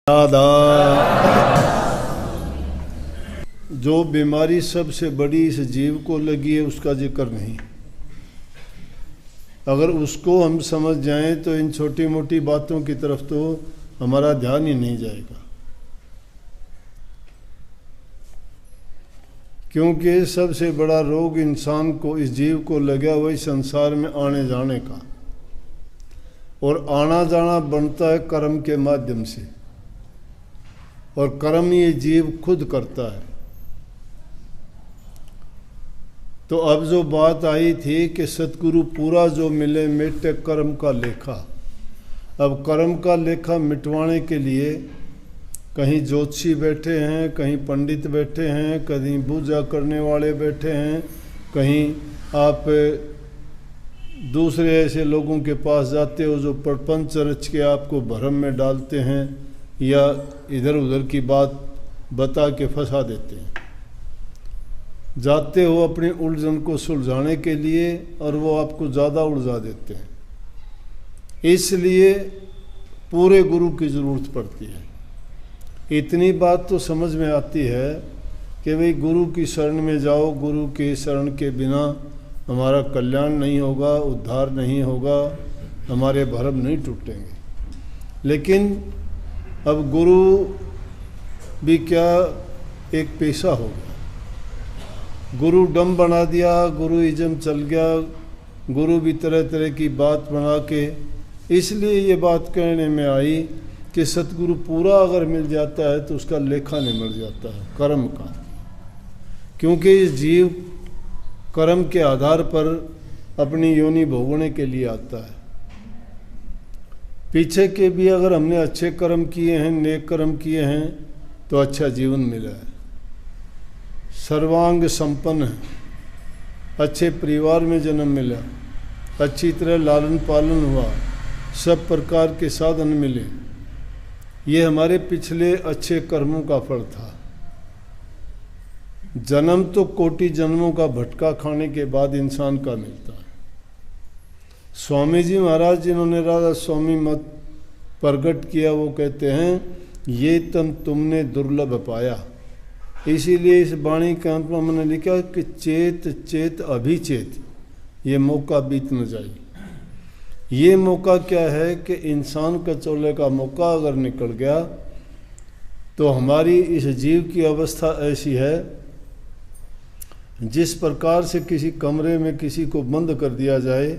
दादा, जो बीमारी सबसे बड़ी इस जीव को लगी है उसका जिक्र नहीं। अगर उसको हम समझ जाएं तो इन छोटी मोटी बातों की तरफ तो हमारा ध्यान ही नहीं जाएगा, क्योंकि सबसे बड़ा रोग इंसान को, इस जीव को लगा वही संसार में आने जाने का, और आना जाना बनता है कर्म के माध्यम से, और कर्म ये जीव खुद करता है। तो अब जो बात आई थी कि सतगुरु पूरा जो मिले मिटे कर्म का लेखा, अब कर्म का लेखा मिटवाने के लिए कहीं ज्योतिषी बैठे हैं, कहीं पंडित बैठे हैं, कहीं पूजा करने वाले बैठे हैं, कहीं आप दूसरे ऐसे लोगों के पास जाते हो जो प्रपंच रच के आपको भ्रम में डालते हैं या इधर उधर की बात बता के फंसा देते हैं। जाते हो अपनी उलझन को सुलझाने के लिए और वो आपको ज़्यादा उलझा देते हैं। इसलिए पूरे गुरु की ज़रूरत पड़ती है। इतनी बात तो समझ में आती है कि भाई गुरु की शरण में जाओ, गुरु के शरण के बिना हमारा कल्याण नहीं होगा, उद्धार नहीं होगा, हमारे भरम नहीं टूटेंगे। लेकिन अब गुरु भी क्या एक पेशा हो गया, गुरु डम बना दिया, गुरु इज़म चल गया, गुरु भी तरह तरह की बात बना के। इसलिए ये बात कहने में आई कि सतगुरु पूरा अगर मिल जाता है तो उसका लेखा नहीं मिल जाता है कर्म का, क्योंकि इस जीव कर्म के आधार पर अपनी योनि भोगने के लिए आता है। पीछे के भी अगर हमने अच्छे कर्म किए हैं, नेक कर्म किए हैं तो अच्छा जीवन मिला है, सर्वांग संपन्न है, अच्छे परिवार में जन्म मिला, अच्छी तरह लालन पालन हुआ, सब प्रकार के साधन मिले। ये हमारे पिछले अच्छे कर्मों का फल था। जन्म तो कोटि जन्मों का भटका खाने के बाद इंसान का मिलता है। स्वामी जी महाराज जिन्होंने राधा स्वामी मत प्रकट किया, वो कहते हैं ये तन तुमने दुर्लभ पाया। इसीलिए इस वाणी के अंत में मैंने लिखा कि चेत चेत अभिचेत, ये मौका बीत न जाए। ये मौका क्या है कि इंसान का चोले का मौका अगर निकल गया तो हमारी इस जीव की अवस्था ऐसी है, जिस प्रकार से किसी कमरे में किसी को बंद कर दिया जाए,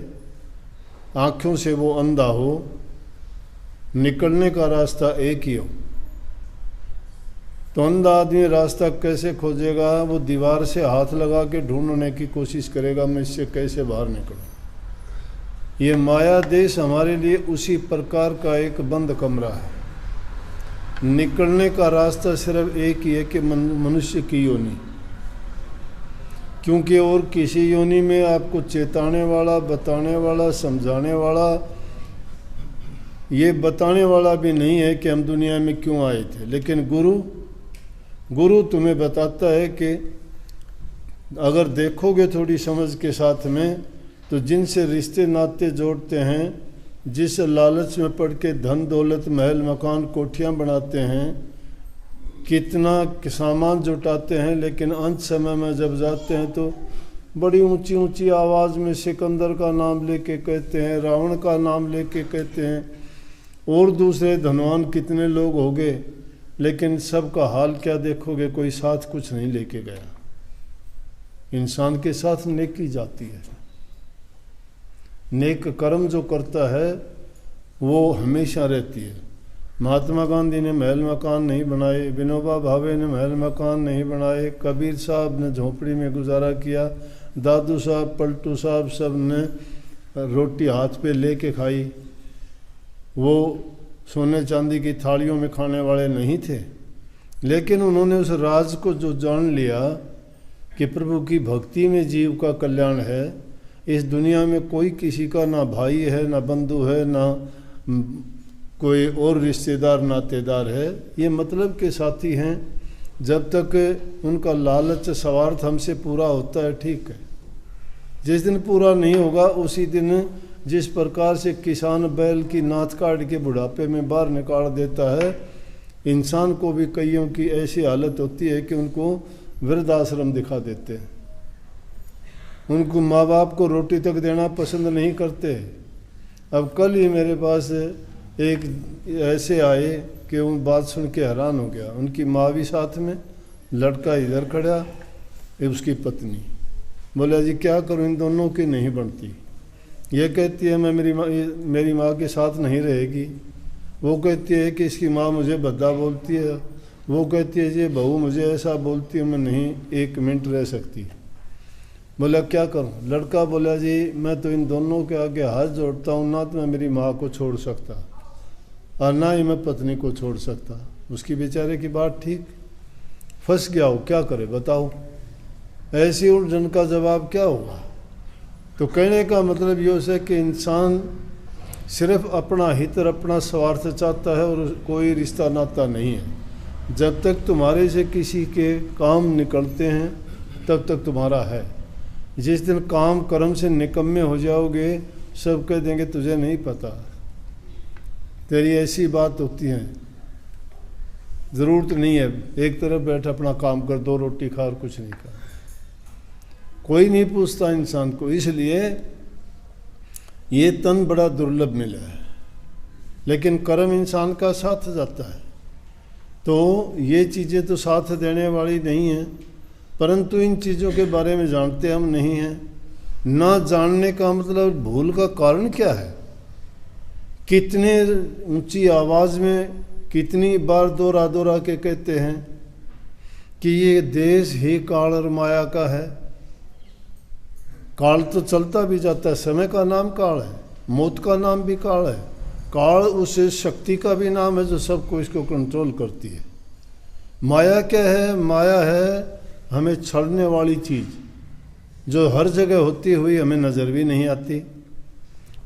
आँखों से वो अंधा हो, निकलने का रास्ता एक ही हो, तो अंधा आदमी रास्ता कैसे खोजेगा? वो दीवार से हाथ लगा के ढूंढने की कोशिश करेगा, मैं इससे कैसे बाहर निकलूं। ये माया देश हमारे लिए उसी प्रकार का एक बंद कमरा है। निकलने का रास्ता सिर्फ एक ही है कि मनुष्य की योनि, क्योंकि और किसी योनि में आपको चेताने वाला, बताने वाला, समझाने वाला, ये बताने वाला भी नहीं है कि हम दुनिया में क्यों आए थे। लेकिन गुरु तुम्हें बताता है कि अगर देखोगे थोड़ी समझ के साथ में, तो जिनसे रिश्ते नाते जोड़ते हैं, जिस लालच में पड़ के धन दौलत महल मकान कोठियाँ बनाते हैं, कितना सामान जुटाते हैं, लेकिन अंत समय में जब जाते हैं तो बड़ी ऊंची ऊंची आवाज़ में सिकंदर का नाम लेके कहते हैं, रावण का नाम लेके कहते हैं, और दूसरे धनवान कितने लोग हो गए, लेकिन सबका हाल क्या देखोगे? कोई साथ कुछ नहीं लेके गया। इंसान के साथ नेकी जाती है। नेक कर्म जो करता है वो हमेशा रहती है। महात्मा गांधी ने महल मकान नहीं बनाए, विनोबा भावे ने महल मकान नहीं बनाए, कबीर साहब ने झोपड़ी में गुजारा किया, दादू साहब, पलटू साहब सब ने रोटी हाथ पे लेके खाई। वो सोने चांदी की थालियों में खाने वाले नहीं थे, लेकिन उन्होंने उस राज को जो जान लिया कि प्रभु की भक्ति में जीव का कल्याण है। इस दुनिया में कोई किसी का ना भाई है, ना बंधु है, ना कोई और रिश्तेदार नातेदार है, ये मतलब के साथी हैं। जब तक उनका लालच स्वार्थ हमसे पूरा होता है ठीक है, जिस दिन पूरा नहीं होगा उसी दिन जिस प्रकार से किसान बैल की नाथ काट के बुढ़ापे में बाहर निकाल देता है, इंसान को भी कईयों की ऐसी हालत होती है कि उनको वृद्धाश्रम दिखा देते हैं, उनको माँ बाप को रोटी तक देना पसंद नहीं करते। अब कल ही मेरे पास एक ऐसे आए कि उन बात सुन के हैरान हो गया। उनकी माँ भी साथ में, लड़का इधर खड़ा, उसकी पत्नी। बोला जी क्या करूँ, इन दोनों की नहीं बनती। ये कहती है मैं मेरी माँ के साथ नहीं रहेगी, वो कहती है कि इसकी माँ मुझे भद्दा बोलती है, वो कहती है जी बहू मुझे ऐसा बोलती है, मैं नहीं एक मिनट रह सकती। बोला क्या करूं? लड़का बोला जी मैं तो इन दोनों के आगे हाथ जोड़ता हूँ, ना तो मैं मेरी माँ को छोड़ सकता और ना ही मैं पत्नी को छोड़ सकता। उसकी बेचारे की बात ठीक, फंस गया हो, क्या करे बताओ। ऐसी उलझन का जवाब क्या होगा? तो कहने का मतलब ये है कि इंसान सिर्फ अपना हित और अपना स्वार्थ चाहता है और कोई रिश्ता नाता नहीं है। जब तक तुम्हारे से किसी के काम निकलते हैं तब तक तुम्हारा है। जिस दिन काम कर्म से निकम्मे हो जाओगे सब कह देंगे तुझे नहीं पता, तेरी ऐसी बात होती है, ज़रूरत नहीं है, एक तरफ बैठ अपना काम कर, 2 रोटी खा और कुछ नहीं खा। कोई नहीं पूछता इंसान को। इसलिए ये तन बड़ा दुर्लभ मिला है, लेकिन कर्म इंसान का साथ जाता है। तो ये चीज़ें तो साथ देने वाली नहीं हैं, परंतु इन चीज़ों के बारे में जानते हम नहीं हैं। ना जानने का मतलब भूल का कारण क्या है? कितने ऊंची आवाज़ में कितनी बार दोहरा दोहरा के कहते हैं कि ये देश ही काल और माया का है। काल तो चलता भी जाता है, समय का नाम काल है, मौत का नाम भी काल है। काल उस शक्ति का भी नाम है जो सबको इसको कंट्रोल करती है। माया क्या है? माया है हमें छड़ने वाली चीज़ जो हर जगह होती हुई हमें नज़र भी नहीं आती।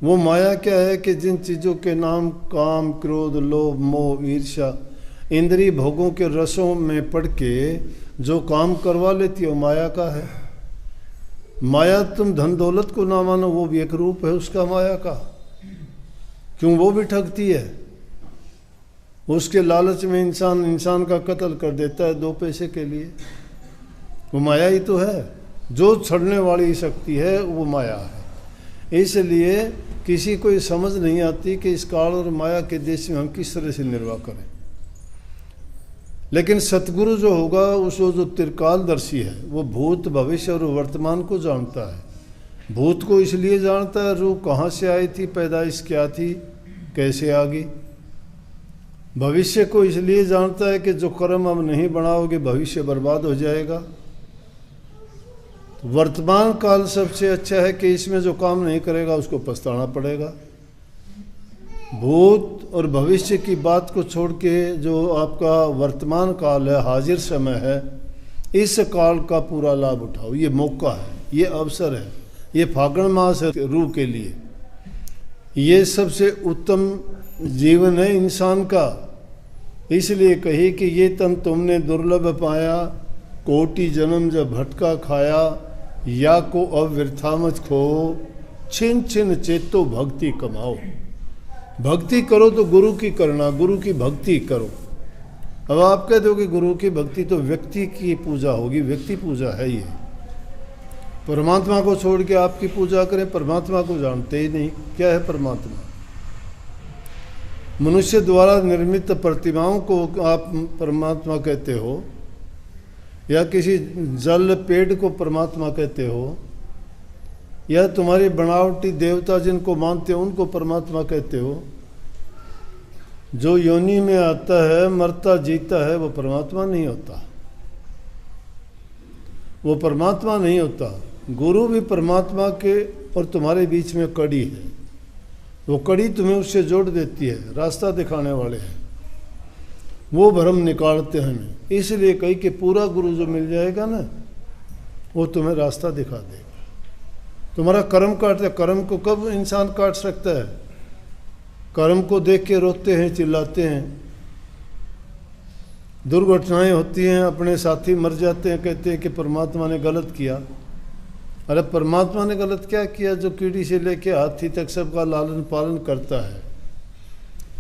वो माया क्या है कि जिन चीज़ों के नाम काम, क्रोध, लोभ, मोह, ईर्ष्या, इंद्रिय भोगों के रसों में पड़ के जो काम करवा लेती है वो माया का है। माया तुम धन दौलत को ना मानो, वो भी एक रूप है उसका माया का। क्यों? वो भी ठगती है। उसके लालच में इंसान का कत्ल कर देता है 2 पैसे के लिए। वो माया ही तो है। जो छड़ने वाली शक्ति है वो माया है। इसलिए किसी को ये समझ नहीं आती कि इस काल और माया के देश में हम किस तरह से निर्वाह करें। लेकिन सतगुरु जो होगा उसको जो त्रिकालदर्शी है वो भूत, भविष्य और वर्तमान को जानता है। भूत को इसलिए जानता है रूह कहाँ से आई थी, पैदाइश क्या थी, कैसे आ गई। भविष्य को इसलिए जानता है कि जो कर्म अब नहीं बनाओगे भविष्य बर्बाद हो जाएगा। वर्तमान काल सबसे अच्छा है कि इसमें जो काम नहीं करेगा उसको पछताना पड़ेगा। भूत और भविष्य की बात को छोड़ के जो आपका वर्तमान काल है, हाजिर समय है, इस काल का पूरा लाभ उठाओ। ये मौका है, ये अवसर है, ये फागण मास है रूह के लिए। ये सबसे उत्तम जीवन है इंसान का। इसलिए कही कि ये तन तुमने दुर्लभ पाया, कोटि जन्म जब भटका खाया, या को अब वृथा मत खो, छिन छिन चेतो भक्ति कमाओ। भक्ति करो तो गुरु की करना, गुरु की भक्ति करो। अब आप कह दो कि गुरु की भक्ति तो व्यक्ति की पूजा होगी, व्यक्ति पूजा है ये। परमात्मा को छोड़ के आपकी पूजा करें, परमात्मा को जानते ही नहीं। क्या है परमात्मा? मनुष्य द्वारा निर्मित प्रतिमाओं को आप परमात्मा कहते हो, या किसी जल पेड़ को परमात्मा कहते हो, या तुम्हारी बनावटी देवता जिनको मानते हो उनको परमात्मा कहते हो। जो योनि में आता है, मरता जीता है, वो परमात्मा नहीं होता, वो परमात्मा नहीं होता। गुरु भी परमात्मा के और तुम्हारे बीच में कड़ी है। वो कड़ी तुम्हें उससे जोड़ देती है, रास्ता दिखाने वाले हैं, वो भ्रम निकालते हैं हमें। इसलिए कही कि पूरा गुरु जो मिल जाएगा ना वो तुम्हें रास्ता दिखा देगा। तुम्हारा कर्म काटते, कर्म को कब इंसान काट सकता है? कर्म को देख के रोते हैं, चिल्लाते हैं, दुर्घटनाएं होती हैं, अपने साथी मर जाते हैं, कहते हैं कि परमात्मा ने गलत किया। अरे परमात्मा ने गलत क्या किया? जो कीड़ी से लेके हाथी तक सबका लालन पालन करता है,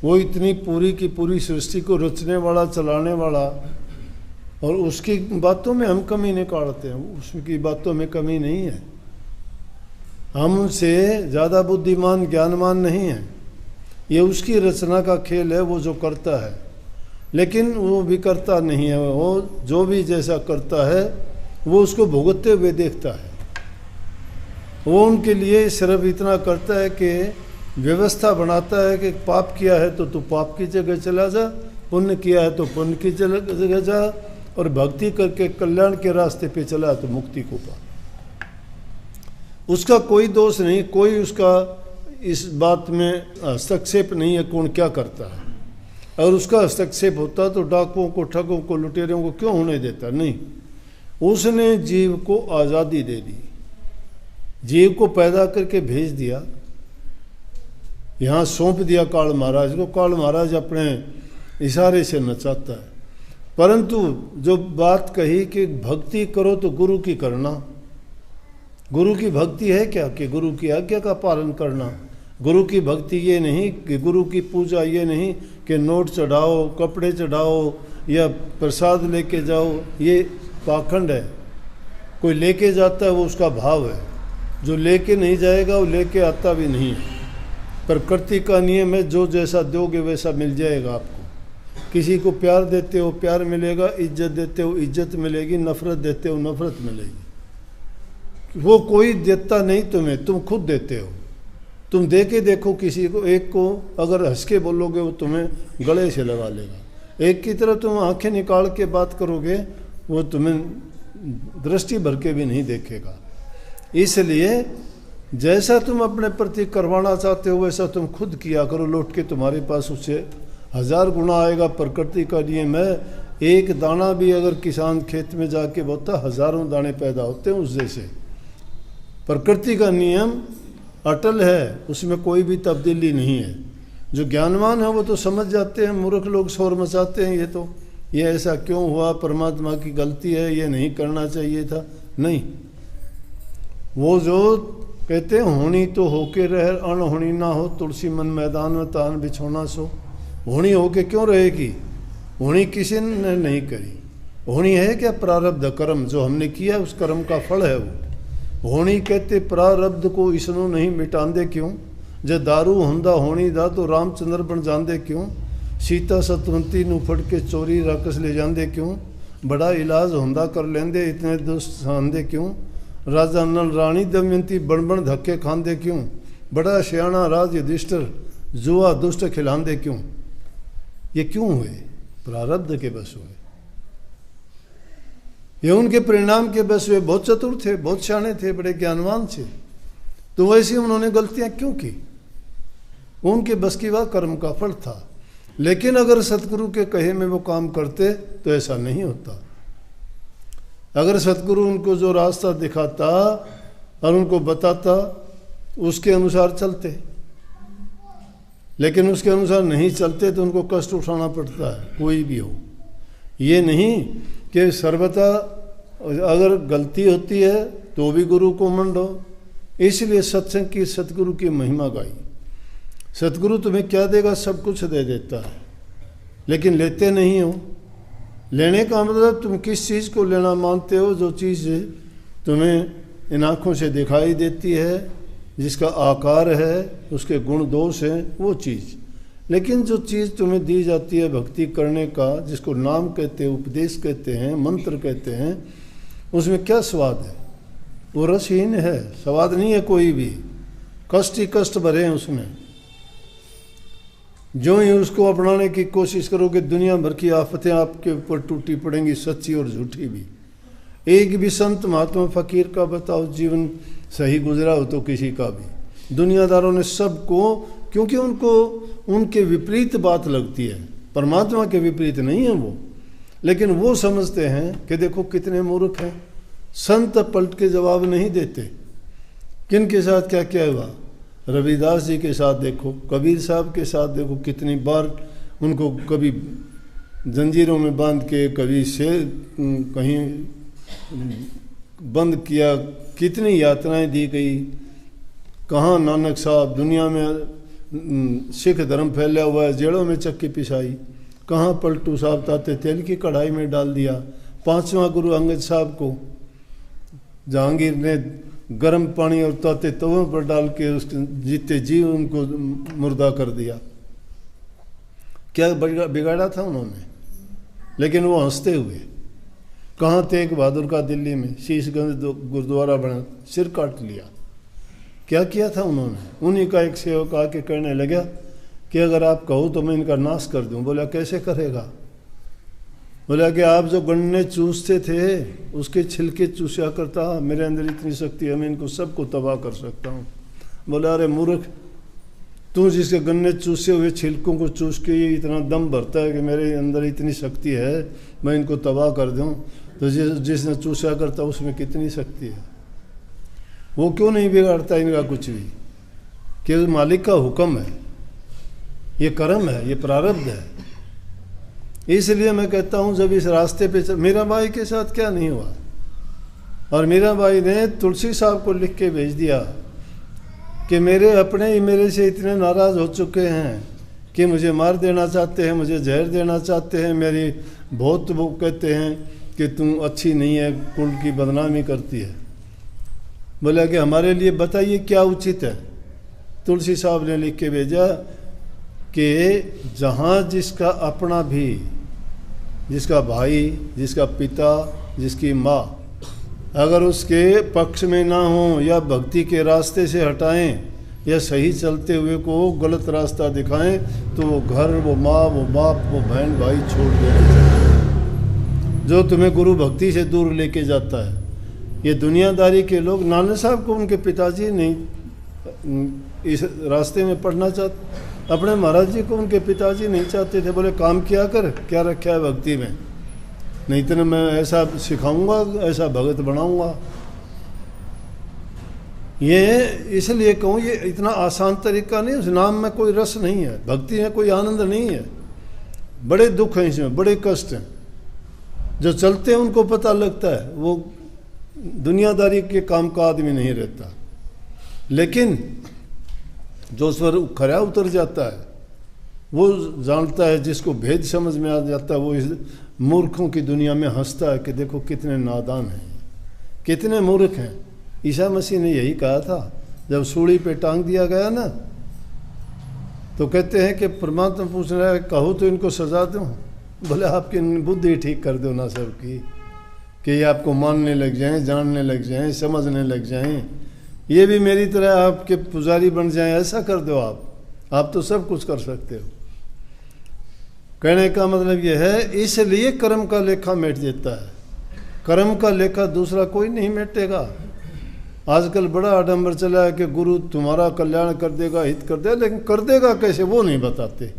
वो इतनी पूरी की पूरी सृष्टि को रचने वाला, चलाने वाला, और उसकी बातों में हम कमी निकालते हैं। उसकी बातों में कमी नहीं है। हम उनसे ज़्यादा बुद्धिमान, ज्ञानवान नहीं हैं। ये उसकी रचना का खेल है, वो जो करता है। लेकिन वो भी करता नहीं है, वो जो भी जैसा करता है वो उसको भुगतते हुए देखता है। वो उनके लिए सिर्फ इतना करता है कि व्यवस्था बनाता है कि पाप किया है तो तू पाप की जगह चला जा, पुण्य किया है तो पुण्य की जगह जा, और भक्ति करके कल्याण के रास्ते पे चला तो मुक्ति को पा। उसका कोई दोष नहीं, कोई उसका इस बात में हस्तक्षेप नहीं है कौन क्या करता है। अगर उसका हस्तक्षेप होता तो डाकुओं को, ठगों को, लुटेरों को क्यों होने देता? नहीं, उसने जीव को आज़ादी दे दी, जीव को पैदा करके भेज दिया, यहाँ सौंप दिया काल महाराज को। काल महाराज अपने इशारे से नचाता है। परंतु जो बात कही कि भक्ति करो तो गुरु की करना, गुरु की भक्ति है क्या कि गुरु की आज्ञा का पालन करना। गुरु की भक्ति ये नहीं कि गुरु की पूजा ये नहीं कि नोट चढ़ाओ, कपड़े चढ़ाओ या प्रसाद लेके जाओ, ये पाखंड है। कोई लेके जाता है वो उसका भाव है, जो लेके नहीं जाएगा वो लेके आता भी नहीं है। प्रकृति का नियम है, जो जैसा दोगे वैसा मिल जाएगा आपको। किसी को प्यार देते हो प्यार मिलेगा, इज्जत देते हो इज्जत मिलेगी, नफरत देते हो नफरत मिलेगी। वो कोई देता नहीं तुम्हें, तुम खुद देते हो। तुम दे के देखो किसी को, एक को अगर हंस के बोलोगे वो तुम्हें गले से लगा लेगा। एक की तरह तुम आंखें निकाल के बात करोगे वो तुम्हें दृष्टि भर के भी नहीं देखेगा। इसलिए जैसा तुम अपने प्रति करवाना चाहते हो वैसा तुम खुद किया करो, लौट के तुम्हारे पास उससे 1000 गुना आएगा। प्रकृति का नियम है, एक दाना भी अगर किसान खेत में जाके बोता, हजारों दाने पैदा होते हैं उस जैसे। प्रकृति का नियम अटल है, उसमें कोई भी तब्दीली नहीं है। जो ज्ञानवान है वो तो समझ जाते हैं, मूर्ख लोग शोर मचाते हैं, ये ऐसा क्यों हुआ, परमात्मा की गलती है, ये नहीं करना चाहिए था। नहीं, वो जो कहते हैं होनी तो होके रहे, अनहोनी ना हो, तुलसी मन मैदान में तान बिछोना सो। होनी होके क्यों रहेगी? होनी किसी ने नहीं करी। होनी है क्या? प्रारब्ध कर्म जो हमने किया उस कर्म का फल है वो। होनी कहते प्रारब्ध को इसनो नहीं मिटांदे क्यों? जब दारू हुंदा होनी दा तो रामचंद्र बन जांदे क्यों? सीता सतवंती नू फड़ के चोरी राकस ले जांदे क्यों? बड़ा इलाज हुंदा कर लेंदे इतने दुष्ट खांदे क्यों? राजा नल रानी दमयंती बन बन धक्के खांदे क्यों? बड़ा सियाणा राज युधिष्ठिर जुआ दुष्ट खिलांदे क्यों? ये क्यों हुए? प्रारब्ध के बस हुए, ये उनके परिणाम के बस हुए। बहुत चतुर थे, बहुत सियाणे थे, बड़े ज्ञानवान थे, तो वैसे उन्होंने गलतियां क्यों की? उनके बस की वह कर्म का फल था। लेकिन अगर सतगुरु के कहे में वो काम करते तो ऐसा नहीं होता। अगर सतगुरु उनको जो रास्ता दिखाता और उनको बताता उसके अनुसार चलते, लेकिन उसके अनुसार नहीं चलते तो उनको कष्ट उठाना पड़ता है, कोई भी हो। ये नहीं कि सर्वथा अगर गलती होती है तो भी गुरु को मंडो। इसलिए सत्संग की सतगुरु की महिमा गाई। सतगुरु तुम्हें क्या देगा? सब कुछ दे देता है, लेकिन लेते नहीं हो। लेने का मतलब तुम किस चीज़ को लेना मानते हो? जो चीज़ तुम्हें इन आँखों से दिखाई देती है, जिसका आकार है, उसके गुण दोष हैं, वो चीज़। लेकिन जो चीज़ तुम्हें दी जाती है भक्ति करने का, जिसको नाम कहते हैं, उपदेश कहते हैं, मंत्र कहते हैं, उसमें क्या स्वाद है? वो रसहीन है, स्वाद नहीं है कोई भी। कष्ट ही कष्ट भरे हैं उसमें। जो ही उसको अपनाने की कोशिश करोगे दुनिया भर की आफतें आपके ऊपर टूटी पड़ेंगी, सच्ची और झूठी भी। एक भी संत महात्मा फकीर का बताओ जीवन सही गुजरा हो तो किसी का भी। दुनियादारों ने सबको, क्योंकि उनको उनके विपरीत बात लगती है, परमात्मा के विपरीत नहीं है वो, लेकिन वो समझते हैं कि देखो कितने मूर्ख हैं। संत पलट के जवाब नहीं देते। किन के साथ क्या क्या हुआ? रविदास जी के साथ देखो, कबीर साहब के साथ देखो, कितनी बार उनको कभी जंजीरों में बांध के, कभी से कहीं बंद किया, कितनी यातनाएं दी गई। कहाँ नानक साहब दुनिया में सिख धर्म फैला हुआ है, जेलों में चक्की पिसाई, कहाँ पलटू साहब ताते तेल की कढ़ाई में डाल दिया। 5वां गुरु अंगद साहब को जहांगीर ने गर्म पानी और ताते तवों पर डाल के उसके जीते जी उनको मुर्दा कर दिया। क्या बिगाड़ा था उन्होंने? लेकिन वो हंसते हुए। कहाँ तेग बहादुर का दिल्ली में शीशगंज गुरुद्वारा बना, सिर काट लिया। क्या किया था उन्होंने? उन्हीं का एक सेवक आके कहने लगा कि अगर आप कहो तो मैं इनका नाश कर दूं। बोला कैसे करेगा? बोला कि आप जो गन्ने चूसते थे उसके छिलके चूसा करता, मेरे अंदर इतनी शक्ति है, मैं इनको सबको तबाह कर सकता हूँ। बोला अरे मूर्ख, तू जिसके गन्ने चूसे हुए छिलकों को चूस के ये इतना दम भरता है कि मेरे अंदर इतनी शक्ति है मैं इनको तबाह कर दूँ, तो जिसने चूसा करता उसमें कितनी शक्ति है? वो क्यों नहीं बिगाड़ता इनका कुछ भी? कि मालिक का हुक्म है, ये कर्म है, ये प्रारब्ध है। इसलिए मैं कहता हूँ जब इस रास्ते पे मीरा बाई के साथ क्या नहीं हुआ, और मीरा बाई ने तुलसी साहब को लिख के भेज दिया कि मेरे अपने ही मेरे से इतने नाराज़ हो चुके हैं कि मुझे मार देना चाहते हैं, मुझे जहर देना चाहते हैं, मेरी बहुत वो कहते हैं कि तुम अच्छी नहीं है, कुल की बदनामी करती है। बोला कि हमारे लिए बताइए क्या उचित है। तुलसी साहब ने लिख के भेजा कि जहाँ जिसका अपना भी, जिसका भाई, जिसका पिता, जिसकी माँ अगर उसके पक्ष में ना हो या भक्ति के रास्ते से हटाएं या सही चलते हुए को गलत रास्ता दिखाएं, तो वो घर, वो माँ, वो बाप, वो बहन भाई छोड़ देना चाहिए। जो तुम्हें गुरु भक्ति से दूर लेके जाता है। ये दुनियादारी के लोग, नाना साहब को उनके पिताजी नहीं इस रास्ते में पढ़ना चाहते, अपने महाराज जी को उनके पिताजी नहीं चाहते थे। बोले काम किया कर, क्या रखा है भक्ति में, नहीं तो मैं ऐसा सिखाऊंगा, ऐसा भगत बनाऊंगा। ये इसलिए कहूँ ये इतना आसान तरीका नहीं, उस नाम में कोई रस नहीं है, भक्ति में कोई आनंद नहीं है, बड़े दुख हैं इसमें, बड़े कष्ट हैं। जो चलते हैं उनको पता लगता है, वो दुनियादारी के काम का आदमी नहीं रहता। लेकिन जो उस पर खरा उतर जाता है वो जानता है, जिसको भेद समझ में आ जाता है, वो इस मूर्खों की दुनिया में हंसता है कि देखो कितने नादान हैं, कितने मूर्ख हैं। ईसा मसीह ने यही कहा था जब सूली पे टांग दिया गया ना, तो कहते हैं कि परमात्मा पूछ रहा है कहो तो इनको सजा दूँ। बोले आपकी बुद्धि ठीक कर दो ना सबकी, कि ये आपको मानने लग जाएं, जानने लग जाएं, समझने लग जाएं, ये भी मेरी तरह आपके पुजारी बन जाएं, ऐसा कर दो आप तो सब कुछ कर सकते हो। कहने का मतलब यह है, इसलिए कर्म का लेखा मिट जाता है। कर्म का लेखा दूसरा कोई नहीं मिटेगा। आजकल बड़ा आडंबर चला है कि गुरु तुम्हारा कल्याण कर देगा, हित कर देगा, लेकिन कर देगा कैसे वो नहीं बताते।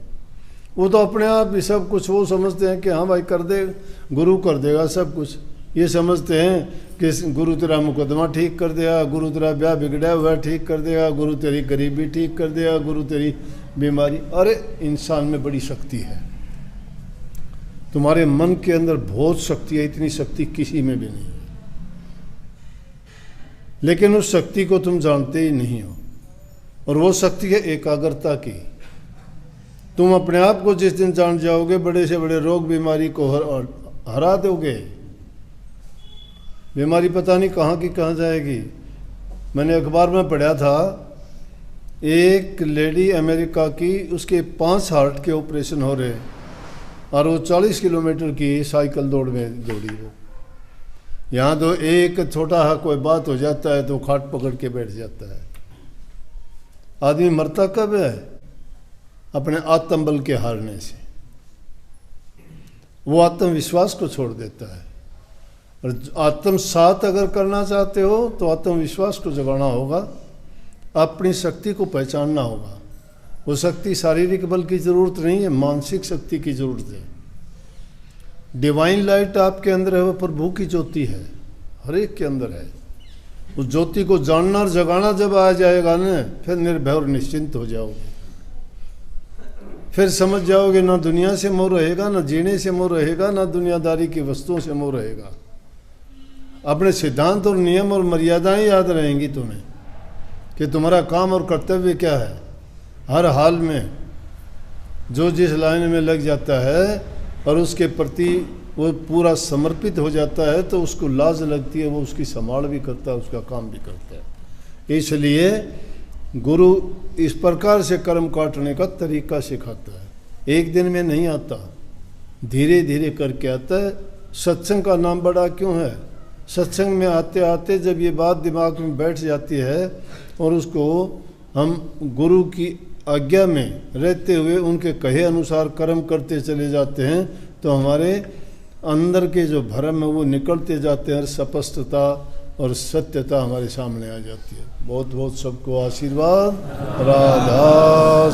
वो तो अपने आप ही सब कुछ वो समझते हैं कि हाँ भाई कर दे, गुरु कर देगा सब कुछ। ये समझते हैं कि गुरु तेरा मुकदमा ठीक कर देगा, गुरु तेरा ब्याह बिगड़ा हुआ ठीक कर देगा, गुरु तेरी गरीबी ठीक कर देगा, गुरु तेरी बीमारी। अरे इंसान में बड़ी शक्ति है, तुम्हारे मन के अंदर बहुत शक्ति है, इतनी शक्ति किसी में भी नहीं है, लेकिन उस शक्ति को तुम जानते ही नहीं हो। और वो शक्ति है एकाग्रता की। तुम अपने आप को जिस दिन जान जाओगे, बड़े से बड़े रोग बीमारी को हरा दोगे। बीमारी पता नहीं कहाँ की कहाँ जाएगी। मैंने अखबार में पढ़ा था, एक लेडी अमेरिका की, उसके 5 हार्ट के ऑपरेशन हो रहे और वो 40 किलोमीटर की साइकिल दौड़ में दौड़ी। वो यहाँ तो एक छोटा सा कोई बात हो जाता है तो खाट पकड़ के बैठ जाता है। आदमी मरता कब है? अपने आत्मबल के हारने से। वो आत्मविश्वास को छोड़ देता है। और आत्मसात अगर करना चाहते हो तो आत्मविश्वास को जगाना होगा, अपनी शक्ति को पहचानना होगा। वो शक्ति शारीरिक बल की ज़रूरत नहीं है, मानसिक शक्ति की ज़रूरत है। डिवाइन लाइट आपके अंदर है, वो प्रभु की ज्योति है, हर एक के अंदर है। उस ज्योति को जानना और जगाना जब आ जाएगा ना, फिर निर्भय और निश्चिंत हो जाओगे। फिर समझ जाओगे ना दुनिया से मोह रहेगा, ना जीने से मोह रहेगा, ना दुनियादारी की वस्तुओं से मोह रहेगा। अपने सिद्धांत और नियम और मर्यादाएं याद रहेंगी तुम्हें कि तुम्हारा काम और कर्तव्य क्या है। हर हाल में जो जिस लाइन में लग जाता है और उसके प्रति वो पूरा समर्पित हो जाता है तो उसको लाज लगती है, वो उसकी संभाल भी करता है, उसका काम भी करता है। इसलिए गुरु इस प्रकार से कर्म काटने का तरीका सिखाता है। एक दिन में नहीं आता, धीरे धीरे करके आता है। सत्संग का नाम बड़ा क्यों है? सत्संग में आते आते जब ये बात दिमाग में बैठ जाती है और उसको हम गुरु की आज्ञा में रहते हुए उनके कहे अनुसार कर्म करते चले जाते हैं तो हमारे अंदर के जो भ्रम है वो निकलते जाते हैं और स्पष्टता और सत्यता हमारे सामने आ जाती है। बहुत बहुत सबको आशीर्वाद। राधा